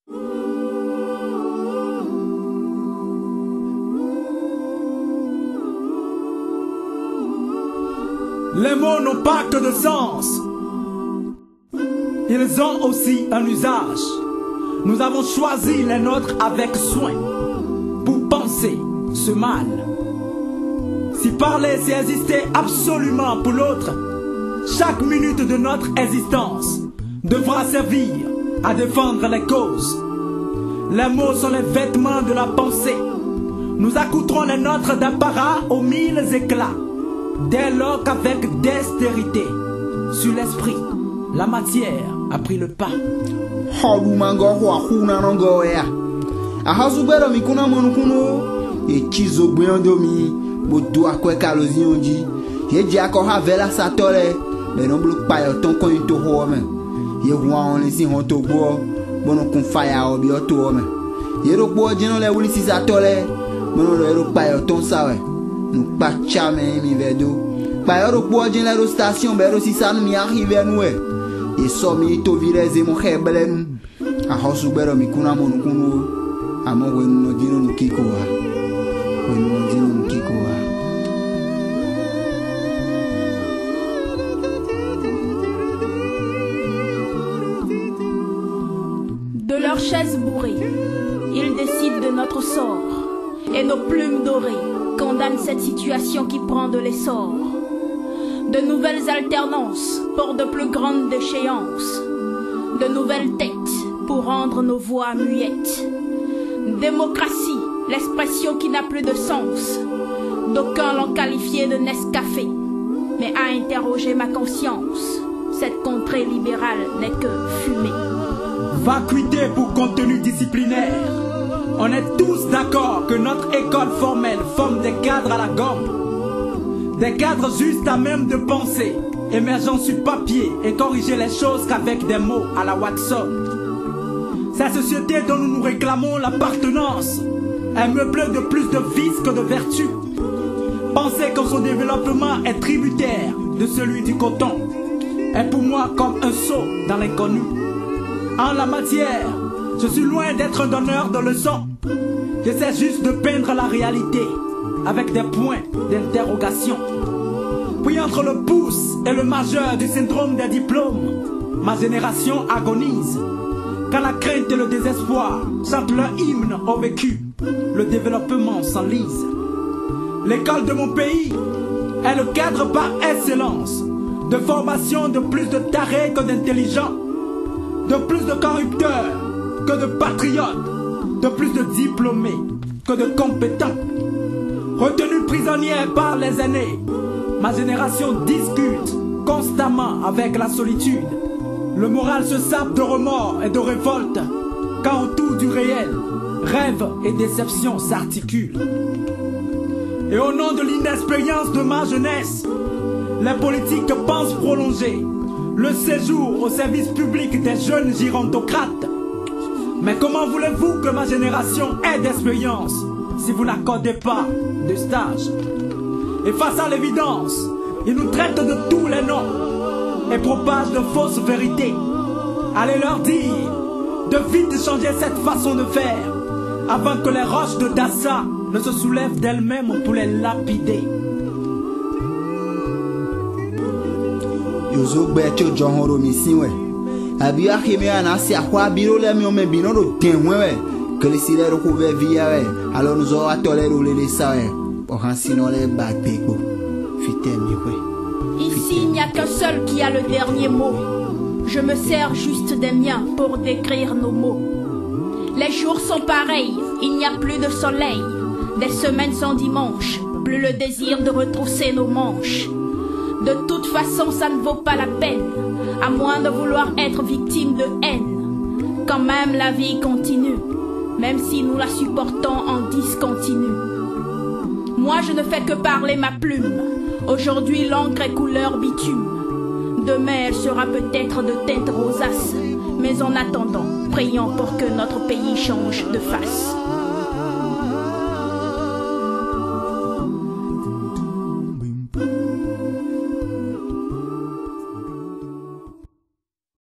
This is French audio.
Les mots n'ont pas que de sens. Ils ont aussi un usage. Nous avons choisi les nôtres avec soin pour penser ce mal. Si parler, c'est exister absolument pour l'autre, chaque minute de notre existence devra servir à défendre les causes. Les mots sont les vêtements de la pensée. Nous accoutrons les nôtres d'apparat aux mille éclats, dès lors qu'avec dextérité, sur l'esprit, la matière a pris le pas. De leurs chaises bourrées, ils décident de notre sort, et nos plumes dorées condamnent cette situation qui prend de l'essor. De nouvelles alternances pour de plus grandes déchéances, de nouvelles têtes pour rendre nos voix muettes. Démocratie, l'expression qui n'a plus de sens. D'aucuns l'ont qualifiée de Nescafé, mais à interroger ma conscience, cette contrée libérale n'est que fumée. Vacuité pour contenu disciplinaire. On est tous d'accord que notre école formelle forme des cadres à la gomme. Des cadres juste à même de penser, émergeant sur papier et corriger les choses qu'avec des mots à la Watson. Cette société dont nous nous réclamons l'appartenance est meublée de plus de vices que de vertus. Penser que son développement est tributaire de celui du coton est pour moi comme un saut dans l'inconnu. En la matière, je suis loin d'être un donneur de leçons. J'essaie juste de peindre la réalité avec des points d'interrogation. Puis entre le pouce et le majeur du syndrome des diplômes, ma génération agonise. Quand la crainte et le désespoir chantent leur hymne au vécu, le développement s'enlise. L'école de mon pays est le cadre par excellence de formation de plus de tarés que d'intelligents, de plus de corrupteurs que de patriotes, de plus de diplômés que de compétents. Retenus prisonniers par les aînés, ma génération discute constamment avec la solitude. Le moral se sape de remords et de révolte, quand autour du réel, rêve et déception s'articulent. Et au nom de l'inexpérience de ma jeunesse, les politiques pensent prolonger le séjour au service public des jeunes girontocrates. Mais comment voulez-vous que ma génération ait d'expérience si vous n'accordez pas de stage? Et face à l'évidence, ils nous traitent de tous les noms et propagent de fausses vérités. Allez leur dire de vite changer cette façon de faire avant que les roches de Dassa ne se soulèvent d'elles-mêmes pour les lapider. Yozo becho John Romisiwe. Abia Hime anasi akwa biro le mi ome bino do tenwe que les siles recouvert via alors nous aura toléré les sawe pour sinon les bagbego. Ici il n'y a qu'un seul qui a le dernier mot. Je me sers juste des miens pour décrire nos mots. Les jours sont pareils, il n'y a plus de soleil. Des semaines sans dimanche, plus le désir de retrousser nos manches. De toute façon, ça ne vaut pas la peine, à moins de vouloir être victime de haine. Quand même, la vie continue, même si nous la supportons en discontinu. Moi, je ne fais que parler ma plume. Aujourd'hui, l'encre est couleur bitume. Demain, elle sera peut-être de teinte rosace. Mais en attendant, prions pour que notre pays change de face.